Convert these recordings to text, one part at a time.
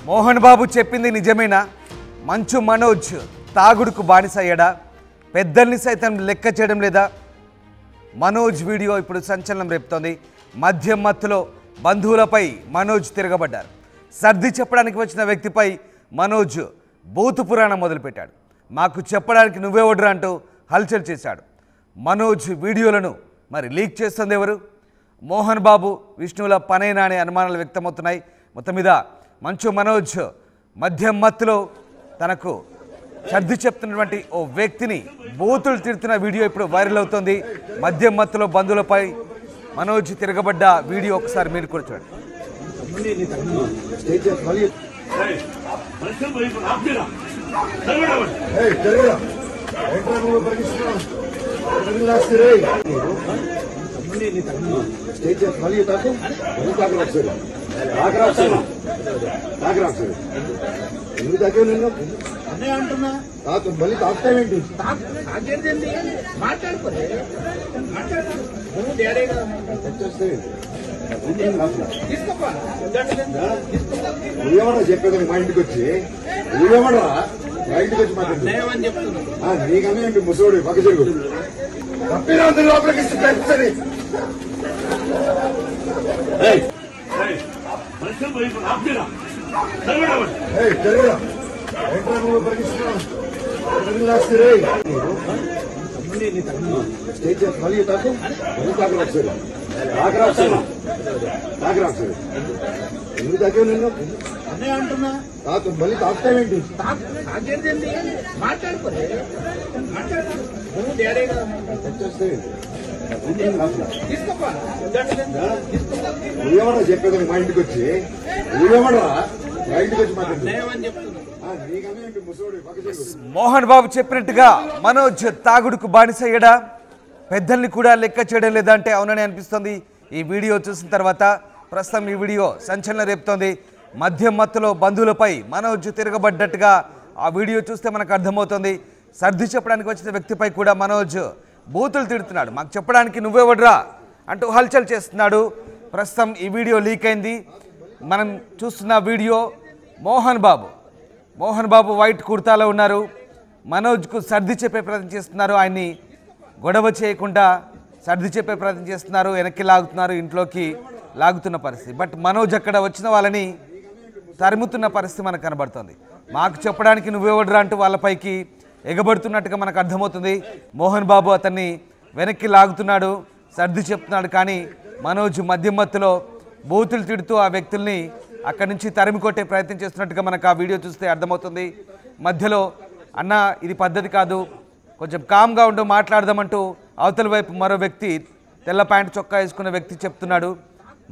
మోహన్ బాబు చెప్పింది నిజమేనా? మంచు మనోజ్ తాగుడుకు బానిసయ్యాడా? పెద్దల్ని సైతం లెక్క చేయడం లేదా? మనోజ్ వీడియో ఇప్పుడు సంచలనం రేపుతోంది. మద్యం మత్తులో బంధువులపై మనోజ్ తిరగబడ్డారు. సర్ది చెప్పడానికి వచ్చిన వ్యక్తిపై మనోజ్ బూతు పురాణం మొదలుపెట్టాడు. మాకు చెప్పడానికి నువ్వెవడ్రా అంటూ హల్చల్ చేశాడు. మనోజ్ వీడియోలను మరి లీక్ చేస్తుంది ఎవరు? మోహన్ బాబు విష్ణువుల పనేనా అనే అనుమానాలు వ్యక్తమవుతున్నాయి. మొత్తం మీద మంచు మనోజ్ మద్యం మత్తులో తనకు సర్ది చెప్తున్నటువంటి ఓ వ్యక్తిని బూతులు తిడుతున్న వీడియో ఇప్పుడు వైరల్ అవుతోంది. మద్యం మత్తులో బంధువులపై మనోజ్ తిరగబడ్డ వీడియో ఒకసారి మీరు కూడా చూడండి. ఎందుకు తాగే నిన్ను అదే అంటున్నా మళ్ళీ తాగుతావేంటి? మాట్లాడుకోలే నువ్వేమన్నా చెప్పేదాన్ని మా ఇంటికి వచ్చి నువ్వేమన్నా మా ఇంటికి వచ్చి మాట్లాడుతున్నావు నీకన్నా ఏంటి ముసోడు పక్క చెరుగు తప్పిన లోపలికి ఇస్తుంది. మళ్ళీ తాకు ఎందుకు తాగే నిన్ను అదే అంటున్నా మళ్ళీ తాగుతావేంటి? మాట్లాడుకోలే నువ్వేమన్నా చెప్పేదాన్ని మా ఇంటికి వచ్చి నువ్వేమన్నా మా ఇంటికి వచ్చి మాట్లాడుతున్నావు. మోహన్ బాబు చెప్పినట్టుగా మనోజ్ తాగుడుకు బానిసయ్యడా? పెద్దల్ని కూడా లెక్క చేయడం లేదా అంటే అవునని అనిపిస్తోంది ఈ వీడియో చూసిన తర్వాత. ప్రస్తుతం ఈ వీడియో సంచలనం రేపుతోంది. మద్యం మత్తులో బంధువులపై మనోజ్ తిరగబడ్డట్టుగా ఆ వీడియో చూస్తే మనకు అర్థమవుతోంది. సర్ది చెప్పడానికి వచ్చిన వ్యక్తిపై కూడా మనోజ్ బూతులు తిడుతున్నాడు. మాకు చెప్పడానికి నువ్వెవడ్రా అంటూ హల్చల్ చేస్తున్నాడు. ప్రస్తుతం ఈ వీడియో లీక్ అయింది. మనం చూస్తున్న వీడియో మోహన్ బాబు వైట్ కుర్తాలో ఉన్నారు. మనోజ్కు సర్ది చెప్పే ప్రయత్నం చేస్తున్నారు. ఆయన్ని గొడవ చేయకుండా సర్ది చెప్పే ప్రయత్నం చేస్తున్నారు. వెనక్కి లాగుతున్నారు, ఇంట్లోకి లాగుతున్న పరిస్థితి. బట్ మనోజ్ అక్కడ వచ్చిన వాళ్ళని తరుముతున్న పరిస్థితి మనకు కనబడుతుంది. మాకు చెప్పడానికి నువ్వెవడ్రా అంటూ వాళ్ళపైకి ఎగబడుతున్నట్టుగా మనకు అర్థమవుతుంది. మోహన్ బాబు అతన్ని వెనక్కి లాగుతున్నాడు, సర్ది చెప్తున్నాడు. కానీ మనోజ్ మద్యం మత్తులో బూతులు తిడుతూ ఆ వ్యక్తుల్ని అక్కడి నుంచి తరిమి కొట్టే ప్రయత్నం చేస్తున్నట్టుగా మనకు ఆ వీడియో చూస్తే అర్థమవుతుంది. మధ్యలో అన్న ఇది పద్ధతి కాదు, కొంచెం కామ్గా ఉంటూ మాట్లాడదామంటూ అవతల వైపు మరో వ్యక్తి తెల్ల ప్యాంటు చొక్కా వేసుకున్న వ్యక్తి చెప్తున్నాడు.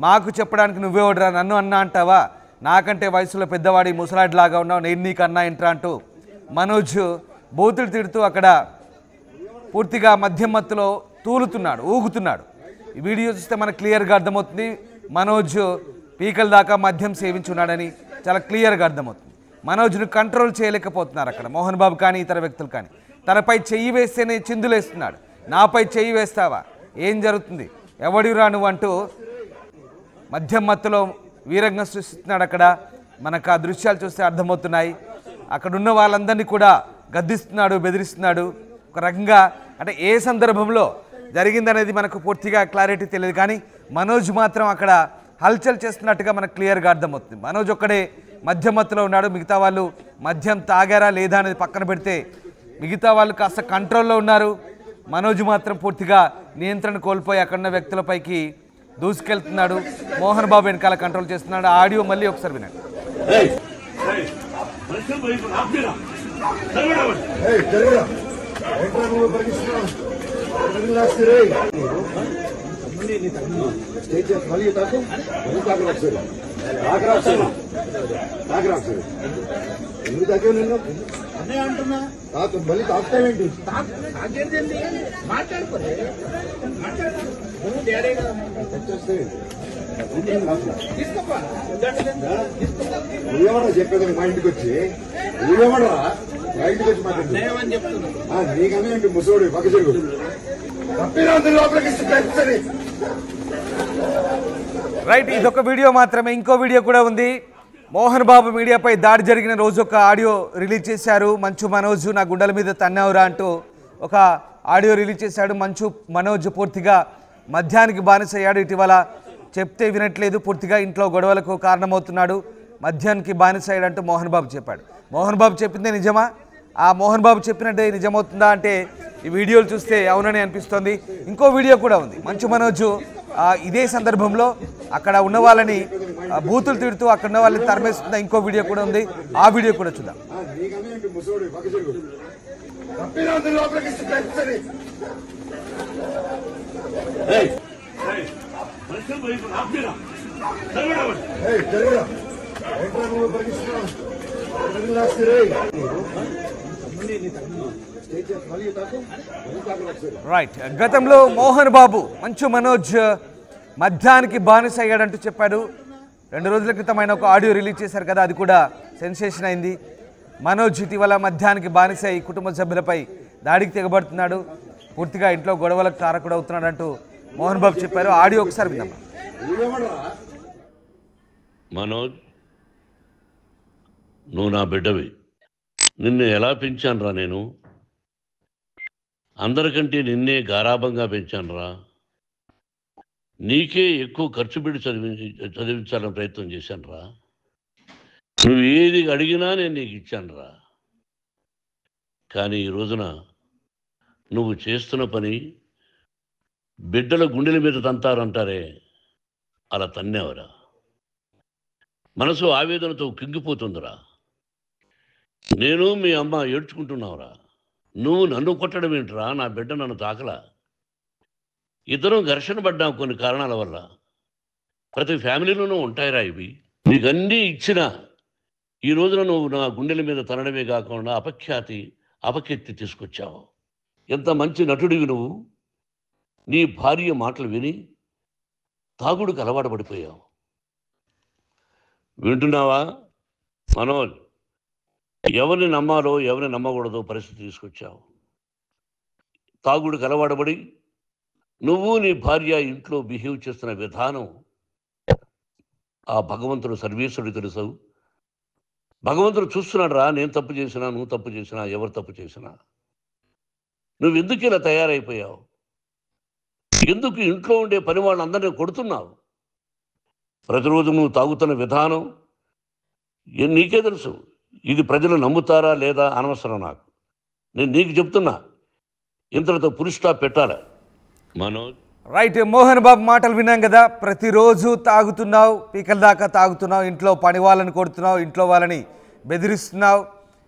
మాకు చెప్పడానికి నువ్వెవడ్రా, నన్ను అన్న అంటావా? నాకంటే వయసులో పెద్దవాడి ముసలాడిలాగా ఉన్నావు, నేను నీకు అన్నా ఏంట్రా అంటూ మనోజ్ బూతులు తిడుతూ అక్కడ పూర్తిగా మద్యం మత్తులో తూలుతున్నాడు, ఊగుతున్నాడు. ఈ వీడియో చూస్తే మనకు క్లియర్గా అర్థమవుతుంది మనోజ్ పీకల దాకా మద్యం సేవించున్నాడని చాలా క్లియర్గా అర్థమవుతుంది. మనోజ్ను కంట్రోల్ చేయలేకపోతున్నారు అక్కడ మోహన్ బాబు కానీ ఇతర వ్యక్తులు కానీ. తనపై చెయ్యి వేస్తేనే చిందులేస్తున్నాడు. నాపై చెయ్యి వేస్తావా, ఏం జరుగుతుంది, ఎవడిరా నువ్వు అంటూ మద్యం మత్తులో వీరంగం సృష్టిస్తున్నాడు. అక్కడ మనకు ఆ దృశ్యాలు చూస్తే అర్థమవుతున్నాయి. అక్కడున్న వాళ్ళందరినీ కూడా గద్దిస్తున్నాడు, బెదిరిస్తున్నాడు. ఒక రకంగా అంటే ఏ సందర్భంలో జరిగిందనేది మనకు పూర్తిగా క్లారిటీ తెలియదు. కానీ మనోజ్ మాత్రం అక్కడ హల్చల్ చేస్తున్నట్టుగా మనకు క్లియర్గా అర్థమవుతుంది. మనోజ్ ఒక్కడే మద్యం మత్తులో ఉన్నాడు. మిగతా వాళ్ళు మద్యం తాగారా లేదా అనేది పక్కన పెడితే మిగతా వాళ్ళు కాస్త కంట్రోల్లో ఉన్నారు. మనోజ్ మాత్రం పూర్తిగా నియంత్రణ కోల్పోయి అక్కడున్న వ్యక్తులపైకి దూసుకెళ్తున్నాడు. మోహన్ బాబు వెనకాల కంట్రోల్ చేస్తున్నాడు. ఆడియో మళ్ళీ ఒకసారి వినండి. మళ్ళీ తాకు ఎందుకు తాగే నిన్ను అదే అంటున్నా మళ్ళీ తాగుతావేంటి? మాట్లాడుకోలే నువ్వేమన్నా చెప్పేదాన్ని మా ఇంటికి వచ్చి నువ్వేమన్నా మా ఇంటికి వచ్చి మాట్లాడుతున్నావు నీకన్నా ఏంటి ముసోడు పక్క చెరుగు తప్పిన లోపలికి రైట్, ఇదొక వీడియో మాత్రమే. ఇంకో వీడియో కూడా ఉంది. మోహన్ బాబు మీడియాపై దాడి జరిగిన రోజు ఒక ఆడియో రిలీజ్ చేశారు. మంచు మనోజ్ నా గుండెల మీద తన్నావురా అంటూ ఒక ఆడియో రిలీజ్ చేశాడు. మంచు మనోజ్ పూర్తిగా మద్యానికి బానిసయ్యాడు. ఇటీవల చెప్తే వినట్లేదు, పూర్తిగా ఇంట్లో గొడవలకు కారణమవుతున్నాడు, మద్యానికి బానిసయ్యాడంటూ మోహన్ బాబు చెప్పాడు. మోహన్ బాబు చెప్పిందే నిజమా? ఆ మోహన్ బాబు చెప్పినట్టే నిజమవుతుందా అంటే ఈ వీడియోలు చూస్తే అవునని అనిపిస్తోంది. ఇంకో వీడియో కూడా ఉంది. మంచు మనోజ్ ఇదే సందర్భంలో అక్కడ ఉన్న వాళ్ళని బూతులు తిడుతూ అక్కడ ఉన్న వాళ్ళని తరిమేస్తున్న ఇంకో వీడియో కూడా ఉంది. ఆ వీడియో కూడా చూద్దాం. రైట్, గతంలో మోహన్ బాబు మంచు మనోజ్ మద్యానికి బానిస అయ్యాడంటూ చెప్పాడు. 2 రోజుల క్రితం ఆయన ఒక ఆడియో రిలీజ్ చేశారు కదా, అది కూడా సెన్సేషన్ అయింది. మనోజ్ ఇటీవల మద్యానికి బానిస అయి కుటుంబ సభ్యులపై దాడికి తెగబడుతున్నాడు, పూర్తిగా ఇంట్లో గొడవలకు కారకుడు అవుతున్నాడు అంటూ మోహన్ బాబు చెప్పారు. ఆడియో ఒకసారి విన్నాం. మనోజ్, నువ్వు నా బిడ్డవి, నిన్ను ఎలా పెంచానురా? నేను అందరికంటే నిన్నే గారాభంగా పెంచానురా. నీకే ఎక్కువ ఖర్చు పెట్టి చదివించాలని ప్రయత్నం చేశానురా. నువ్వు ఏది అడిగినా నేను నీకు ఇచ్చానురా. కానీ ఈ రోజున నువ్వు చేస్తున్న పని బిడ్డల గుండెల మీద తంతారంటారే, అలా తన్నేవరా. మనసు ఆవేదనతో కింగిపోతుందిరా. నేను మీ అమ్మ ఏడ్చుకుంటున్నావురా. నువ్వు నన్ను కొట్టడం ఏంట్రా? నా బిడ్డ నన్ను తాకలా. ఇద్దరం ఘర్షణ పడ్డాం కొన్ని కారణాల వల్ల. ప్రతి ఫ్యామిలీలోనూ ఉంటాయిరా ఇవి. నీకన్నీ ఇచ్చినా ఈ రోజున నువ్వు నా గుండెల మీద తనడమే కాకుండా అపకీర్తి తీసుకొచ్చావు. ఎంత మంచి నటుడివి నువ్వు. నీ భార్య మాటలు విని తాగుడుకు అలవాటు పడిపోయావు. వింటున్నావా మనోజ్? ఎవరిని నమ్మాలో ఎవరిని నమ్మకూడదో పరిస్థితి తీసుకొచ్చావు. తాగుడుకు అలవాటుపడి నువ్వు నీ భార్య ఇంట్లో బిహేవ్ చేస్తున్న విధానం ఆ భగవంతుడు సర్వేశ్వరుడు తెలుసు. భగవంతుడు చూస్తున్నాడు రా. నేను తప్పు చేసినా, నువ్వు తప్పు చేసినా, ఎవరు తప్పు చేసినా నువ్వు ఎందుకు ఇలా తయారైపోయావు? ఎందుకు ఇంట్లో ఉండే పని వాళ్ళందరినీ కొడుతున్నావు? ప్రతిరోజు నువ్వు తాగుతున్న విధానం నీకే తెలుసు. ఇది ప్రజలు నమ్ముతారా లేదా అనవసరం నాకు. నేను నీకు చెప్తున్నా, ఇంతటితో ఫుల్ స్టాప్ పెట్టాలి మనోజ్. రైట్, మోహన్ బాబు మాటలు విన్నాం కదా. ప్రతిరోజు తాగుతున్నావు, పీకల దాకా తాగుతున్నావు, ఇంట్లో పని వాళ్ళని కొడుతున్నావు, ఇంట్లో వాళ్ళని బెదిరిస్తున్నావు.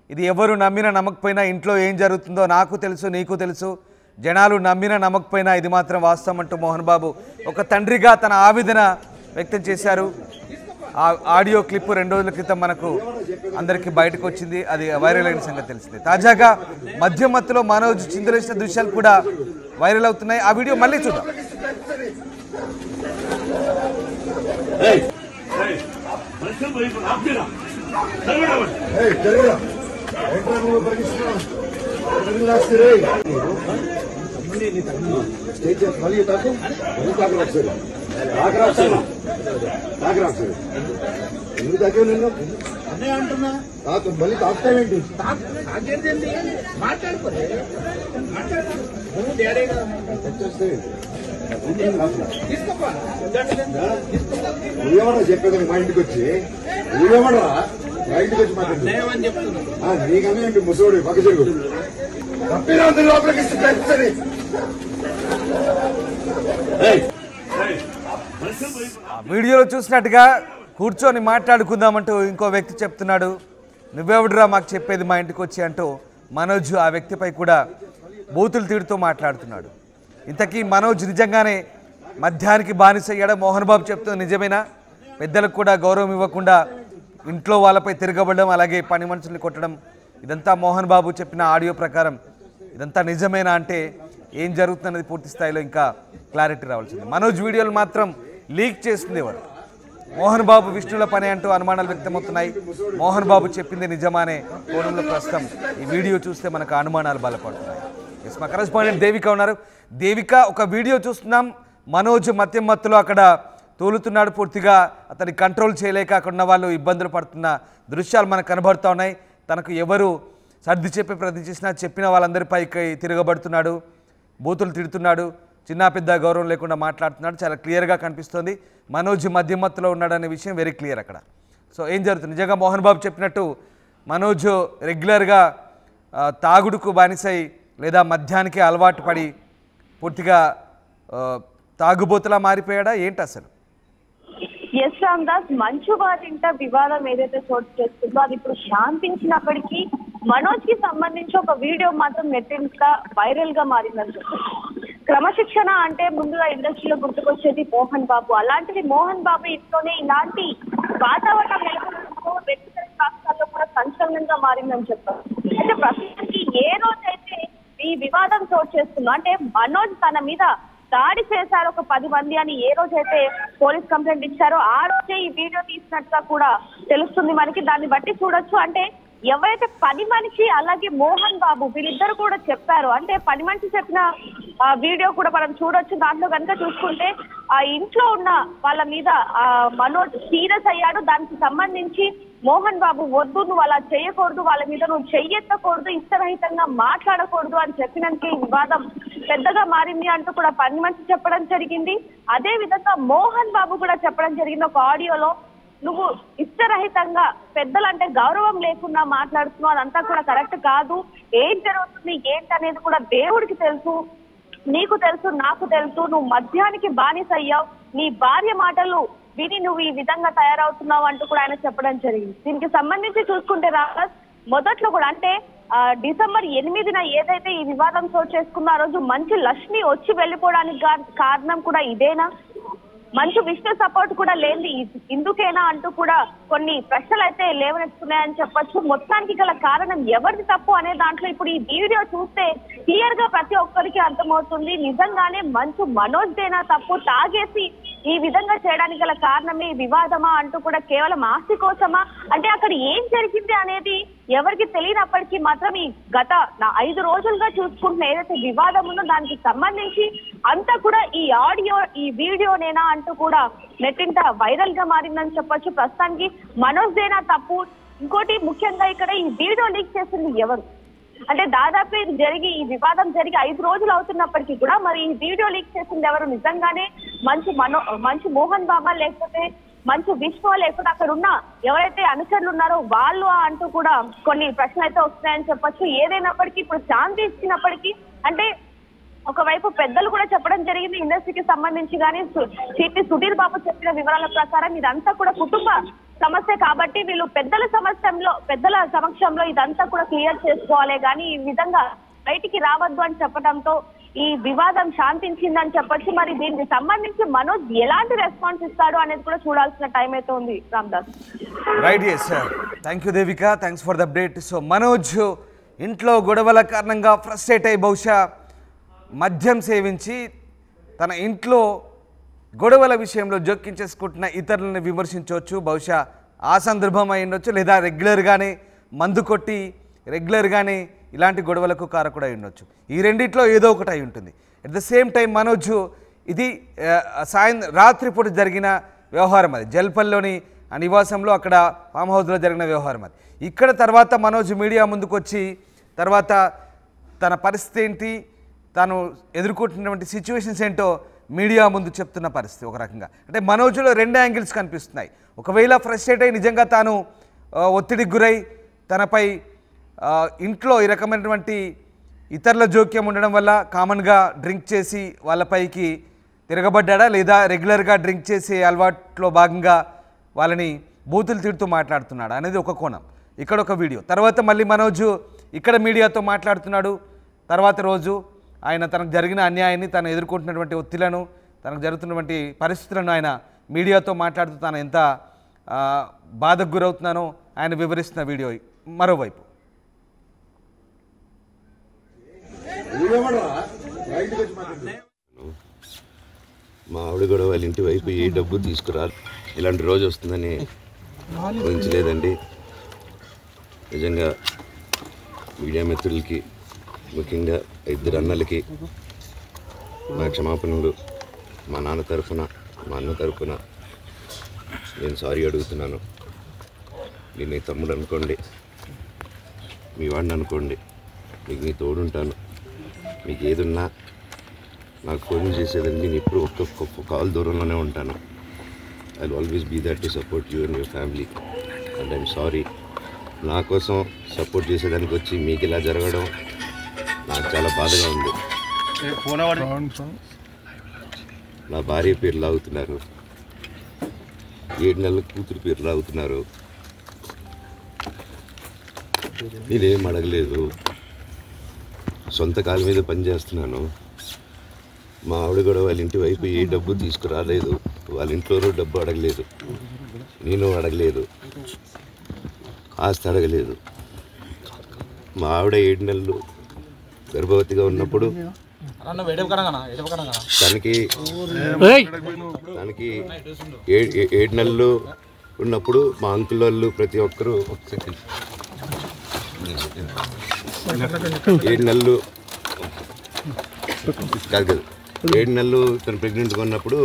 ఇది ఎవరు నమ్మినా నమ్మకపోయినా ఇంట్లో ఏం జరుగుతుందో నాకు తెలుసు, నీకు తెలుసు. జనాలు నమ్మినా నమ్మకపోయినా ఇది మాత్రం వాస్తవం అంటూ మోహన్ బాబు ఒక తండ్రిగా తన ఆవేదన వ్యక్తం చేశారు. ఆ ఆడియో క్లిప్ 2 రోజుల క్రితం మనకు అందరికీ బయటకు వచ్చింది. అది వైరల్ అయిన సంగతి తెలిసింది. తాజాగా మద్యం మత్తులో మనోజ్ చిందులేసిన దృశ్యాలు కూడా వైరల్ అవుతున్నాయి. ఆ వీడియో మళ్ళీ చూద్దాం. ఎందుకు తాకే నిన్ను మళ్ళీ తాకుతావేంటి? నువ్వేమన్నా చెప్పేదానికి మా ఇంటికి వచ్చి నువ్వేమన్నా మా ఇంటికి వచ్చి మాట్లాడుతున్నా? నీకన్నా ఏంటి ముసోడు పక్క చెరుగు తప్పినా లోపలికి ఇస్తుంది. వీడియోలో చూసినట్టుగా కూర్చొని మాట్లాడుకుందామంటూ ఇంకో వ్యక్తి చెప్తున్నాడు. నువ్వెవడురా మాకు చెప్పేది మా ఇంటికి వచ్చి అంటూ మనోజ్ ఆ వ్యక్తిపై కూడా బూతులు తిడుతూ మాట్లాడుతున్నాడు. ఇంతకీ మనోజ్ నిజంగానే మద్యానికి బానిసయ్యాడా? మోహన్ బాబు చెప్తుంది నిజమేనా? పెద్దలకు కూడా గౌరవం ఇవ్వకుండా ఇంట్లో వాళ్ళపై తిరగబడడం, అలాగే పని మనుషుల్ని కొట్టడం, ఇదంతా మోహన్ బాబు చెప్పిన ఆడియో ప్రకారం ఇదంతా నిజమేనా అంటే ఏం జరుగుతుందనేది పూర్తి స్థాయిలో ఇంకా క్లారిటీ రావాల్సింది. మనోజ్ వీడియోలు మాత్రం లీక్ చేస్తుంది ఎవరు? మోహన్ బాబు విష్ణుల పని అంటూ అనుమానాలు వ్యక్తమవుతున్నాయి. మోహన్ బాబు చెప్పింది నిజమానే కోణంలో ప్రస్తుతం ఈ వీడియో చూస్తే మనకు అనుమానాలు బలపడుతున్నాయి. మా కరెస్పాండెంట్ దేవిక ఉన్నారు. దేవిక, ఒక వీడియో చూస్తున్నాం. మనోజ్ మద్యం మత్తులో అక్కడ తూలుతున్నాడు. పూర్తిగా అతన్ని కంట్రోల్ చేయలేక ఉన్న వాళ్ళు ఇబ్బందులు పడుతున్న దృశ్యాలు మనకు కనబడుతూ ఉన్నాయి. తనకు ఎవరు సర్ది చెప్పే ప్రయత్నం చేసినా చెప్పిన వాళ్ళందరిపైకి తిరగబడుతున్నాడు, బూతులు తిడుతున్నాడు, చిన్న పెద్ద గౌరవం లేకుండా మాట్లాడుతున్నాడు. చాలా క్లియర్గా కనిపిస్తుంది మనోజ్ మధ్యమత్తులో ఉన్నాడనే విషయం వెరీ క్లియర్ అక్కడ. సో ఏం జరుగుతుంది? నిజంగా మోహన్ బాబు చెప్పినట్టు మనోజ్ రెగ్యులర్గా తాగుడుకు బానిసై లేదా మద్యానికి అలవాటు పడి పూర్తిగా తాగుబోతులా మారిపోయాడా ఏంటి అసలు? ఎస్ రామ్దాస్, మంచు వారింట వివాదం ఏదైతే చోటు చేస్తుందో అది ఇప్పుడు శాంతించినప్పటికీ మనోజ్ కి సంబంధించి ఒక వీడియో మాత్రం నెట్టింట వైరల్ గా మారిందని చెప్పారు. క్రమశిక్షణ అంటే ముందుగా ఇండస్ట్రీలో గుర్తుకొచ్చేది మోహన్ బాబు. అలాంటిది మోహన్ బాబు ఇంట్లోనే ఇలాంటి వాతావరణం నెలకొనడంతో వ్యక్తిగత రాష్ట్రాల్లో కూడా సంచలనంగా మారిందని చెప్పారు. అయితే ప్రస్తుతానికి ఏ రోజైతే ఈ వివాదం చోటు చేస్తుందో, అంటే మనోజ్ తన మీద దాడి చేశారు ఒక 10 మంది అని ఏ రోజైతే పోలీస్ కంప్లైంట్ ఇచ్చారో ఆ రోజే ఈ వీడియో తీసినట్టుగా కూడా తెలుస్తుంది మనకి. దాన్ని బట్టి చూడొచ్చు, అంటే ఎవరైతే పని మనిషి అలాగే మోహన్ బాబు వీళ్ళిద్దరు కూడా చెప్పారు. అంటే పని మనిషి చెప్పిన వీడియో కూడా మనం చూడొచ్చు. దాంట్లో కనుక చూసుకుంటే ఆ ఇంట్లో ఉన్న వాళ్ళ మీద మనోజ్ సీరియస్ అయ్యాడు. దానికి సంబంధించి మోహన్ బాబు వద్దు, నువ్వు అలా చేయకూడదు, వాళ్ళ మీద నువ్వు చెయ్యెత్తకూడదు, ఇష్టరహితంగా మాట్లాడకూడదు అని చెప్పినందుకే ఈ వివాదం పెద్దగా మారింది అంటూ కూడా పని మనిషి చెప్పడం జరిగింది. అదే విధంగా మోహన్ బాబు కూడా చెప్పడం జరిగింది ఒక ఆడియోలో, నువ్వు ఇష్టరహితంగా పెద్దలంటే గౌరవం లేకుండా మాట్లాడుతున్నావు, అదంతా కూడా కరెక్ట్ కాదు, ఏం జరుగుతుంది ఏంటి అనేది కూడా దేవుడికి తెలుసు, నీకు తెలుసు, నాకు తెలుసు, నువ్వు మద్యానికి బానిస అయ్యావు, నీ భార్య మాటలు విని నువ్వు ఈ విధంగా తయారవుతున్నావు అంటూ కూడా ఆయన చెప్పడం జరిగింది. దీనికి సంబంధించి చూసుకుంటే రాజ్ మొదట్లో కూడా, అంటే డిసెంబర్ 8న ఏదైతే ఈ వివాదం చోటు చేసుకుందో ఆ రోజు మంచు లక్ష్మి వచ్చి వెళ్ళిపోవడానికి కారణం కూడా ఇదేనా? మంచు విష్ణు సపోర్ట్ కూడా లేని ఇందుకేనా అంటూ కూడా కొన్ని ప్రశ్నలు అయితే లేవనెత్తున్నాయని చెప్పొచ్చు. మొత్తానికి గల కారణం ఎవరిది తప్పు అనే దాంట్లో ఇప్పుడు ఈ వీడియో చూస్తే క్లియర్ గా ప్రతి ఒక్కరికి అర్థమవుతుంది. నిజంగానే మంచు మనోజ్దేనా తప్పు? తాగేసి ఈ విధంగా చేయడానికి గల కారణమే వివాదమా అంటూ కూడా కేవలం ఆస్తి కోసమా? అంటే అక్కడ ఏం జరిగింది అనేది ఎవరికి తెలియనప్పటికీ మాత్రం ఈ గత 5 రోజులుగా చూసుకుంటున్న ఏదైతే వివాదం ఉందో దానికి సంబంధించి అంతా కూడా ఈ ఆడియో ఈ వీడియోనేనా అంటూ కూడా నెట్టింట వైరల్ గా మారిందని చెప్పొచ్చు. ప్రస్తుతానికి మనోజ్దేనా తప్పు? ఇంకోటి ముఖ్యంగా ఇక్కడ ఈ వీడియో లీక్ చేసింది ఎవరు? అంటే దాదాపు ఇది ఈ వివాదం జరిగి 5 రోజులు అవుతున్నప్పటికీ కూడా మరి ఈ వీడియో లీక్ చేసింది ఎవరు? నిజంగానే మంచు మోహన్ బాబా, లేకపోతే మంచు విష్ణు, లేకపోతే అక్కడ ఉన్న ఎవరైతే అనుచరులు ఉన్నారో వాళ్ళు అంటూ కూడా కొన్ని ప్రశ్నలు అయితే వస్తున్నాయని చెప్పొచ్చు. ఏదైనప్పటికీ ఇప్పుడు శాంతి ఇచ్చినప్పటికీ, అంటే ఒకవైపు పెద్దలు కూడా చెప్పడం జరిగింది ఇండస్ట్రీకి సంబంధించి, కానీ సిపి సుధీర్ బాబు చెప్పిన వివరాల ప్రకారం ఇదంతా కూడా కుటుంబ సమస్య కాబట్టి వీళ్ళు పెద్దల సమక్షంలో ఇదంతా కూడా క్లియర్ చేసుకోవాలి, కానీ ఈ విధంగా బయటికి రావద్దు అని చెప్పడంతో ఈ వివాదం శాంతించిందని చెప్పొచ్చు. మరి దీనికి సంబంధించి మనోజ్ ఎలాంటి రెస్పాన్స్ ఇస్తాడు అనేది కూడా చూడాల్సిన టైం అయితే ఉంది Ramdas. Right, yes sir, thank you Devika, thanks for the update. So Manoj ఇంట్లో గొడవల కారణంగా ఫ్రస్ట్రేట్ అయ్యి బహుశా మద్యం సేవించి తన ఇంట్లో గొడవల విషయంలో జోక్యం చేసుకుంటున్న ఇతరులను విమర్శించవచ్చు. బహుశా ఆ సందర్భం అయి ఉండొచ్చు, లేదా రెగ్యులర్గానే మందు కొట్టి రెగ్యులర్గానే ఇలాంటి గొడవలకు కారకుడు అయి ఉండొచ్చు. ఈ రెండిట్లో ఏదో ఒకటి అయి ఉంటుంది. At the same time Manoj ఇది రాత్రిపూట జరిగిన వ్యవహారం, అది జల్పల్లిలోని ఆ నివాసంలో అక్కడ ఫామ్ హౌస్లో జరిగిన వ్యవహారం అది. ఇక్కడ తర్వాత మనోజ్ మీడియా ముందుకు వచ్చి తర్వాత తన పరిస్థితి ఏంటి, తాను ఎదుర్కొంటున్నటువంటి సిచ్యువేషన్స్ ఏంటో మీడియా ముందు చెప్తున్న పరిస్థితి. ఒక రకంగా అంటే మనోజ్లో 2 యాంగిల్స్ కనిపిస్తున్నాయి. ఒకవేళ ఫ్రస్ట్రేట్ అయి నిజంగా తాను ఒత్తిడికి గురై తనపై ఇంట్లో ఈ రకమైనటువంటి ఇతరుల జోక్యం ఉండడం వల్ల కామన్గా డ్రింక్ చేసి వాళ్ళపైకి తిరగబడ్డా, లేదా రెగ్యులర్గా డ్రింక్ చేసే అలవాట్లో భాగంగా వాళ్ళని బూతులు తిడుతూ మాట్లాడుతున్నాడు అనేది ఒక కోణం. ఇక్కడ ఒక వీడియో తర్వాత మళ్ళీ మనోజ్ ఇక్కడ మీడియాతో మాట్లాడుతున్నాడు. తర్వాత రోజు ఆయన తనకు జరిగిన అన్యాయాన్ని, తను ఎదుర్కొంటున్నటువంటి ఒత్తిళ్లను, తనకు జరుగుతున్నటువంటి పరిస్థితులను ఆయన మీడియాతో మాట్లాడుతూ తాను ఎంత బాధకు గురవుతున్నానో ఆయన వివరిస్తున్న వీడియో మరోవైపు. మా ఆవిడ కూడా వాళ్ళ ఇంటి వైపు ఏ డబ్బు తీసుకురా, ఇలాంటి రోజు వస్తుందని ఊహించలేదండి. నిజంగా మీడియా మిత్రులకి, ముఖ్యంగా 2 అన్నలకి మా క్షమాపణలు. మా నాన్న తరఫున, మా అన్న తరఫున నేను సారీ అడుగుతున్నాను. నేను నీ తమ్ముడు అనుకోండి, మీ వాడిని అనుకోండి, మీకు నీ తోడుంటాను. మీకు ఏదున్నా నాకు ఫోన్ చేసేదండి. నేను ఎప్పుడు ఒక్క కాల్ దూరంలోనే ఉంటాను. I will always be there to support you and your family. And I'm sorry, నా కోసం సపోర్ట్ చేసేదానికి వచ్చి మీకు ఇలా జరగడం నాకు చాలా బాధగా ఉంది. నా భార్య పేరు లాగుతున్నారు, 7 నెలల కూతురు పేరు లాగుతున్నారు. నేనేం అడగలేదు, సొంత కాళ్ళ మీద పనిచేస్తున్నాను. మా ఆవిడ కూడా వాళ్ళ ఇంటి వైపు ఏ డబ్బు తీసుకురాలేదు, వాళ్ళ ఇంట్లోనూ డబ్బు అడగలేదు, నేను అడగలేదు, ఆస్తి అడగలేదు. మా ఆవిడ 7 నెలలు గర్భవతిగా ఉన్నప్పుడు తనకి 7 నెలలు ఉన్నప్పుడు మా అంకుల్ వాళ్ళు ప్రతి ఒక్కరూ 7 నెలలు కాదు 7 నెలలు తను ప్రెగ్నెంట్గా ఉన్నప్పుడు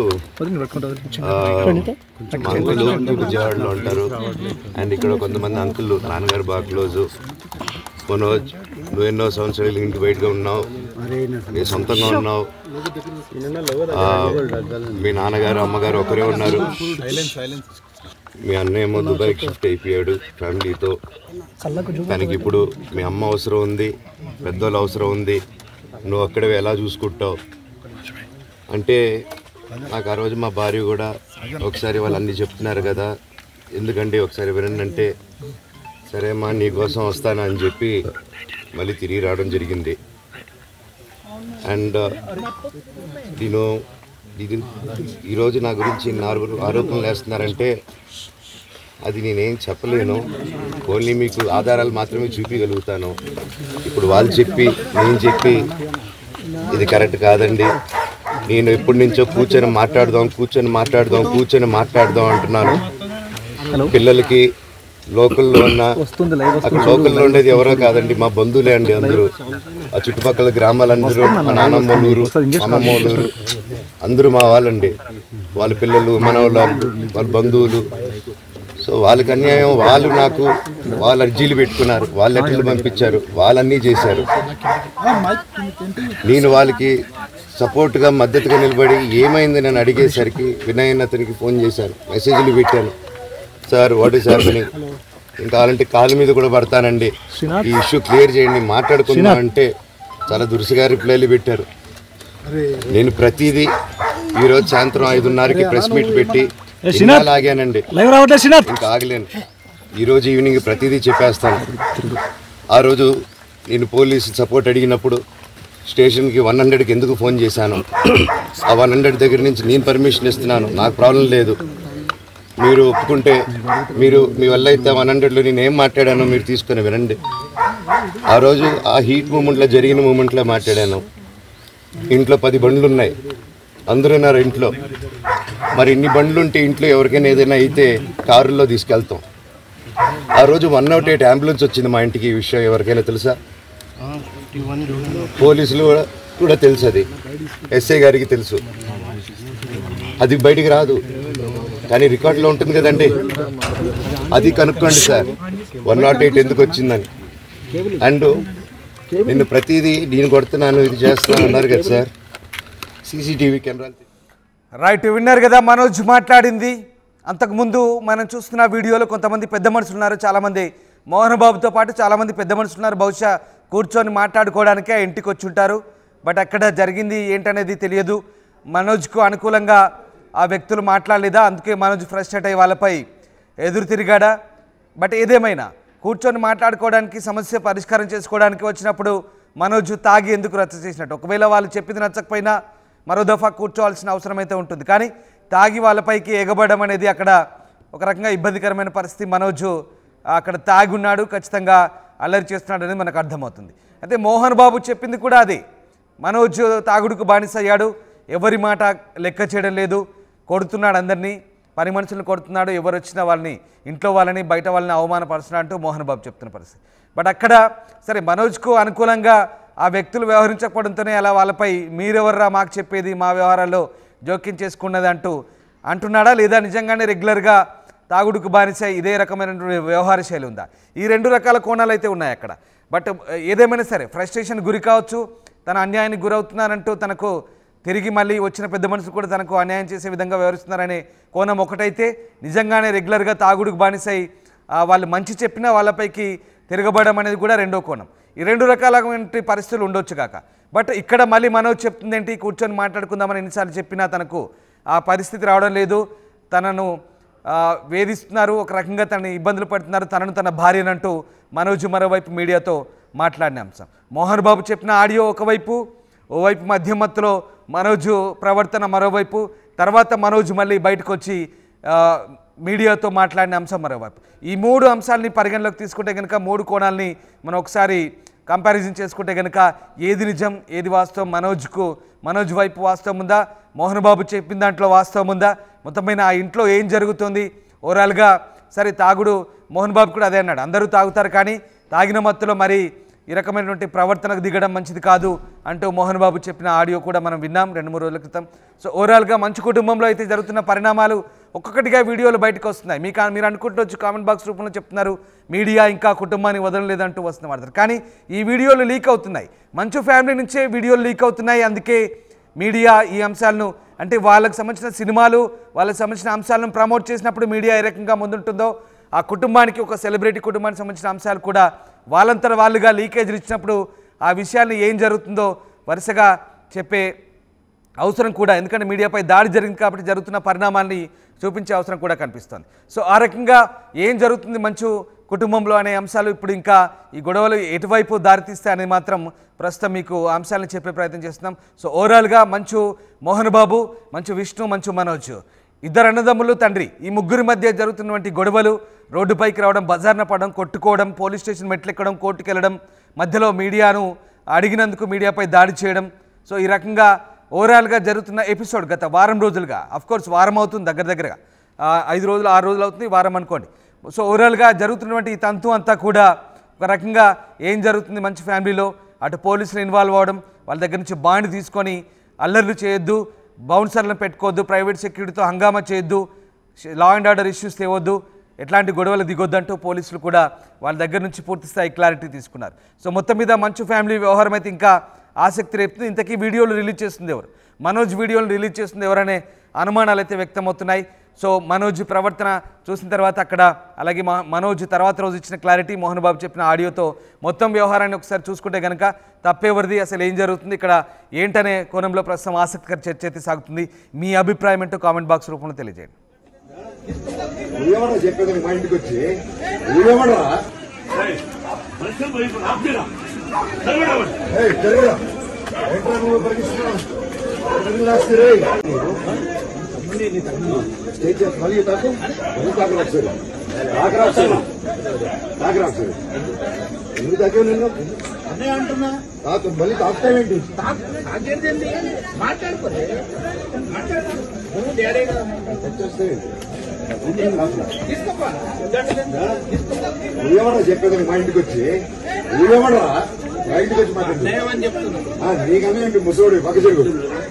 మా అంకుల్ విజయవాడలో ఉంటారు. అండ్ ఇక్కడ కొంతమంది అంకుల్ నాన్నగారు బాగా క్లోజు. మనోజ్, నువ్వు ఎన్నో సంవత్సరాలు ఇంటి బయటగా ఉన్నావు, నీ సొంతంగా ఉన్నావు, మీ నాన్నగారు అమ్మగారు ఒకరే ఉన్నారు. మీ అన్నయ్య ఏమో దుబాయ్కి షిఫ్ట్ అయిపోయాడు ఫ్యామిలీతో. తనకి ఇప్పుడు మీ అమ్మ అవసరం ఉంది, పెద్దోళ్ళు అవసరం ఉంది, నువ్వు అక్కడే ఎలా చూసుకుంటావు అంటే నాకు ఆ రోజు మా భార్య కూడా ఒకసారి వాళ్ళు అన్నీ చెప్తున్నారు కదా, ఎందుకంటే ఒకసారి వినండి అంటే సరే అమ్మా నీకోసం వస్తాను అని చెప్పి మళ్ళీ తిరిగి రావడం జరిగింది. అండ్ ఇది ఈరోజు నా గురించి ఆరోపణలు వేస్తున్నారంటే అది నేనేం చెప్పలేను, ఓన్లీ మీకు ఆధారాలు మాత్రమే చూపించగలుగుతాను. ఇప్పుడు వాళ్ళు చెప్పి నేను చెప్పి ఇది కరెక్ట్ కాదండి, నేను ఎప్పటి నుంచో కూర్చొని మాట్లాడదాం అంటున్నాను. పిల్లలకి లోకల్లో ఉన్న అక్కడ లోకల్లో ఉండేది ఎవరో కాదండి, మా బంధువులే అండి అందరూ. ఆ చుట్టుపక్కల గ్రామాలందరూ, మా నానమ్మలూరు, అమ్మమ్మలూరు అందరూ మా వాళ్ళండి. వాళ్ళ పిల్లలు, మనవాళ్ళ, వాళ్ళ బంధువులు. సో వాళ్ళకి అన్యాయం, వాళ్ళు నాకు వాళ్ళ అర్జీలు పెట్టుకున్నారు, వాళ్ళ లెటర్లు పంపించారు, వాళ్ళన్నీ చేశారు. నేను వాళ్ళకి సపోర్ట్గా మద్దతుగా నిలబడి ఏమైంది నేను అడిగేసరికి వినయ్ అతనికి ఫోన్ చేశాను, మెసేజ్లు పెట్టాను. సార్ వాట్ ఈస్ హ్యాపెనింగ్, ఇంకా కావాలంటే కాళ్ళ మీద కూడా పడతానండి, ఈ ఇష్యూ క్లియర్ చేయండి, మాట్లాడుకుందాం అంటే చాలా దురుసుగా రిప్లైలు పెట్టారు. నేను ప్రతిదీ ఈరోజు సాయంత్రం 5:30కి ప్రెస్ మీట్ పెట్టి ఆగానండి, ఇంకా ఆగలేను. ఈరోజు ఈవినింగ్ ప్రతిదీ చెప్పేస్తాను. ఆ రోజు నేను పోలీసు సపోర్ట్ అడిగినప్పుడు స్టేషన్కి 100కి ఎందుకు ఫోన్ చేశాను, ఆ 100 దగ్గర నుంచి నేను పర్మిషన్ ఇస్తున్నాను, నాకు ప్రాబ్లం లేదు, మీరు ఒప్పుకుంటే మీరు మీ వల్ల అయితే 100లో నేను ఏం మాట్లాడానో మీరు తీసుకొని వినండి. ఆ రోజు ఆ హీట్ మూమెంట్లో జరిగిన మూమెంట్లో మాట్లాడాను. ఇంట్లో 10 బండ్లు ఉన్నాయి, అందరూ ఉన్నారు ఇంట్లో. మరి ఇన్ని బండ్లు ఉంటే ఇంట్లో ఎవరికైనా ఏదైనా అయితే కారుల్లో తీసుకెళ్తాం. ఆ రోజు 108 అంబులెన్స్ వచ్చింది మా ఇంటికి. ఈ విషయం ఎవరికైనా తెలుసా? పోలీసులు కూడా తెలుసు, అది ఎస్ఐ గారికి తెలుసు. అది బయటికి రాదు కానీ రికార్డులో ఉంటుంది కదండి, అది కనుక్కోండి సార్ 108 ఎందుకు వచ్చిందని. అండ్ నిన్ను ప్రతిదీ నేను కొడుతున్నాను, ఇది చేస్తున్నాను అన్నారు కదా సార్, సీసీటీవీ కెమెరాలు. రైట్, విన్నారు కదా మనోజ్ మాట్లాడింది. అంతకుముందు మనం చూస్తున్న వీడియోలో కొంతమంది పెద్ద మనుషులు ఉన్నారు, చాలామంది మోహన్ బాబుతో పాటు చాలామంది పెద్ద మనుషులు ఉన్నారు. బహుశా కూర్చొని మాట్లాడుకోవడానికే ఇంటికి వచ్చి ఉంటారు. బట్ అక్కడ జరిగింది ఏంటనేది తెలియదు. మనోజ్కు అనుకూలంగా ఆ వ్యక్తులు మాట్లాడలేదా, అందుకే మనోజ్ ఫ్రస్ట్రేట్ అయ్యి వాళ్ళపై ఎదురు తిరిగాడా? బట్ ఏదేమైనా కూర్చొని మాట్లాడుకోవడానికి, సమస్య పరిష్కారం చేసుకోవడానికి వచ్చినప్పుడు మనోజ్ తాగి ఎందుకు రచ్చ చేసినట్టు? ఒకవేళ వాళ్ళు చెప్పింది నచ్చకపోయినా మరో దఫా కూర్చోవాల్సిన అవసరం అయితే ఉంటుంది. కానీ తాగి వాళ్ళపైకి ఎగబడడం అనేది అక్కడ ఒక రకంగా ఇబ్బందికరమైన పరిస్థితి. మనోజ్ అక్కడ తాగి ఉన్నాడు, ఖచ్చితంగా అల్లరి చేస్తున్నాడు అనేది మనకు అర్థమవుతుంది. అయితే మోహన్ బాబు చెప్పింది కూడా అదే, మనోజ్ తాగుడుకు బానిస అయ్యాడు, ఎవరి మాట లెక్క చేయడం లేదు, కొడుతున్నాడు, అందరినీ పని మనుషులను కొడుతున్నాడు, ఎవరు వచ్చినా వాళ్ళని, ఇంట్లో వాళ్ళని బయట వాళ్ళని అవమానపరుస్తున్నా అంటూ మోహన్ బాబు చెప్తున్న పరిస్థితి. బట్ అక్కడ సరే మనోజ్కు అనుకూలంగా ఆ వ్యక్తులు వ్యవహరించకపోవడంతోనే అలా వాళ్ళపై మీరెవర్రా మాకు చెప్పేది, మా వ్యవహారాల్లో జోక్యం చేసుకున్నది అంటూ అంటున్నాడా లేదా నిజంగానే రెగ్యులర్గా తాగుడుకు బానిస ఇదే రకమైనటువంటి వ్యవహార శైలి ఉందా? ఈ 2 రకాల కోణాలు అయితే ఉన్నాయి అక్కడ. బట్ ఏదేమైనా సరే ఫ్రస్ట్రేషన్ గురి కావచ్చు, తన అన్యాయానికి గురవుతున్నారంటూ తనకు తిరిగి మళ్ళీ వచ్చిన పెద్ద మనుషులు కూడా తనకు అన్యాయం చేసే విధంగా వ్యవహరిస్తున్నారనే కోణం ఒకటైతే, నిజంగానే రెగ్యులర్గా తాగుడుకు బానిసై వాళ్ళు మంచి చెప్పినా వాళ్ళపైకి తిరగబడడం అనేది కూడా రెండో కోణం. ఈ 2 రకాలైన పరిస్థితులు ఉండొచ్చు కాక. బట్ ఇక్కడ మళ్ళీ మనోజ్ చెప్తుంది ఏంటి, కూర్చొని మాట్లాడుకుందామని ఎన్నిసార్లు చెప్పినా తనకు ఆ పరిస్థితి రావడం లేదు, తనను వేధిస్తున్నారు, ఒక రకంగా తనని ఇబ్బందులు పడుతున్నారు, తనను తన భార్యనంటూ మనోజ్ మరోవైపు మీడియాతో మాట్లాడిన అంశం. మోహన్ బాబు చెప్పిన ఆడియో ఒకవైపు, ఓవైపు మధ్యమత్తులో మనోజ్ ప్రవర్తన మరోవైపు, తర్వాత మనోజ్ మళ్ళీ బయటకు వచ్చి మీడియాతో మాట్లాడిన అంశం మరోవైపు. ఈ 3 అంశాలని పరిగణలోకి తీసుకుంటే కనుక 3 కోణాలని మనం ఒకసారి కంపారిజన్ చేసుకుంటే కనుక ఏది నిజం ఏది వాస్తవం, మనోజ్ వైపు వాస్తవం ఉందా, మోహన్ బాబు చెప్పిన దాంట్లో వాస్తవం ఉందా, మొత్తమైన ఆ ఇంట్లో ఏం జరుగుతుంది ఓవరాల్గా. సరే తాగుడు, మోహన్ బాబు కూడా అదే అన్నాడు, అందరూ తాగుతారు కానీ తాగిన మత్తులో మరి ఈ రకమైనటువంటి ప్రవర్తనకు దిగడం మంచిది కాదు అంటూ మోహన్ బాబు చెప్పిన ఆడియో కూడా మనం విన్నాం 2-3 రోజుల క్రితం. సో ఓవరాల్గా మంచు కుటుంబంలో అయితే జరుగుతున్న పరిణామాలు ఒక్కొక్కటిగా వీడియోలు బయటకు వస్తున్నాయి. మీరు అనుకుంటవచ్చు, కామెంట్ బాక్స్ రూపంలో చెప్తున్నారు మీడియా ఇంకా కుటుంబాన్ని వదలలేదంటూ వస్తున్న వాడతారు, కానీ ఈ వీడియోలు లీక్ అవుతున్నాయి, మంచు ఫ్యామిలీ నుంచే వీడియోలు లీక్ అవుతున్నాయి. అందుకే మీడియా ఈ అంశాలను, అంటే వాళ్ళకి సంబంధించిన సినిమాలు వాళ్ళకి సంబంధించిన అంశాలను ప్రమోట్ చేసినప్పుడు మీడియా ఏ రకంగా ముందుంటుందో, ఆ కుటుంబానికి, ఒక సెలబ్రిటీ కుటుంబానికి సంబంధించిన అంశాలు కూడా వాళ్ళంతర వాళ్ళుగా లీకేజ్లు ఇచ్చినప్పుడు ఆ విషయాన్ని ఏం జరుగుతుందో వరుసగా చెప్పే అవసరం కూడా, ఎందుకంటే మీడియాపై దాడి జరిగింది కాబట్టి జరుగుతున్న పరిణామాన్ని చూపించే అవసరం కూడా కనిపిస్తుంది. సో ఆ రకంగా ఏం జరుగుతుంది మంచు కుటుంబంలో అనే అంశాలు ఇప్పుడు ఇంకా ఈ గొడవలు ఎటువైపు దారితీస్తాయని మాత్రం ప్రస్తుతం మీకు అంశాలను చెప్పే ప్రయత్నం చేస్తున్నాం. సో ఓవరాల్గా మంచు మోహన్ బాబు, మంచు విష్ణు, మంచు మనోజ్, 2 అన్నదమ్ములు, తండ్రి, ఈ 3 మధ్య జరుగుతున్నటువంటి గొడవలు, రోడ్డుపైకి రావడం, బజార్న పడడం, కొట్టుకోవడం, పోలీస్ స్టేషన్ మెట్లెక్కడం, కోర్టుకు వెళ్ళడం, మధ్యలో మీడియాను అడిగినందుకు మీడియాపై దాడి చేయడం. సో ఈ రకంగా ఓవరాల్గా జరుగుతున్న ఎపిసోడ్ గత వారం రోజులుగా, అఫ్కోర్స్ వారం అవుతుంది, దగ్గరగా 5 రోజులు 6 రోజులు అవుతుంది, వారం అనుకోండి. సో ఓవరాల్గా జరుగుతున్నటువంటి ఈ తంతు అంతా కూడా ఒక రకంగా ఏం జరుగుతుంది మంచి ఫ్యామిలీలో, అటు పోలీసులు ఇన్వాల్వ్ అవ్వడం, వాళ్ళ దగ్గర నుంచి బాండ్ తీసుకొని అల్లర్లు చేయొద్దు, బౌన్సర్లను పెట్టుకోవద్దు, ప్రైవేట్ సెక్యూరిటీతో హంగామా చేయొద్దు, లా అండ్ ఆర్డర్ ఇష్యూస్ తేవద్దు, ఎట్లాంటి గొడవలు దిగొద్దంటూ పోలీసులు కూడా వాళ్ళ దగ్గర నుంచి పూర్తి స్థాయి క్లారిటీ తీసుకున్నారు. సో మొత్తం మీద మంచు ఫ్యామిలీ వ్యవహారం అయితే ఇంకా ఆసక్తి రేపుతుంది. ఇంతకీ వీడియోలు రిలీజ్ చేస్తుంది ఎవరు, మనోజ్ వీడియోలు రిలీజ్ చేస్తుంది ఎవరనే అనుమానాలు అయితే వ్యక్తమవుతున్నాయి. సో మనోజ్ ప్రవర్తన చూసిన తర్వాత అక్కడ, అలాగే మనోజ్ తర్వాత రోజు ఇచ్చిన క్లారిటీ, మోహన్ బాబు చెప్పిన ఆడియోతో మొత్తం వ్యవహారాన్ని ఒకసారి చూసుకుంటే కనుక తప్పేవరిది, అసలు ఏం జరుగుతుంది ఇక్కడ ఏంటనే కోణంలో ప్రస్తుతం ఆసక్తికర చర్చ అయితే సాగుతుంది. మీ అభిప్రాయం ఏంటో కామెంట్ బాక్స్ రూపంలో తెలియజేయండి. చెప్పేది మా ఇంటికి వచ్చి ఊరేవడరా మళ్ళీ తాకు రాక్షరు ఎందుకు తాకే నిన్ను అంటున్నా, తాకు మళ్ళీ తాకుతావేంటి, ఊరేవడరా చెప్పేది మా ఇంటికి వచ్చి ఊరేవడరా మా ఇంటికి వచ్చి మాట్లాడు, నీకన్నా ముసోడు పక్క చెరుగు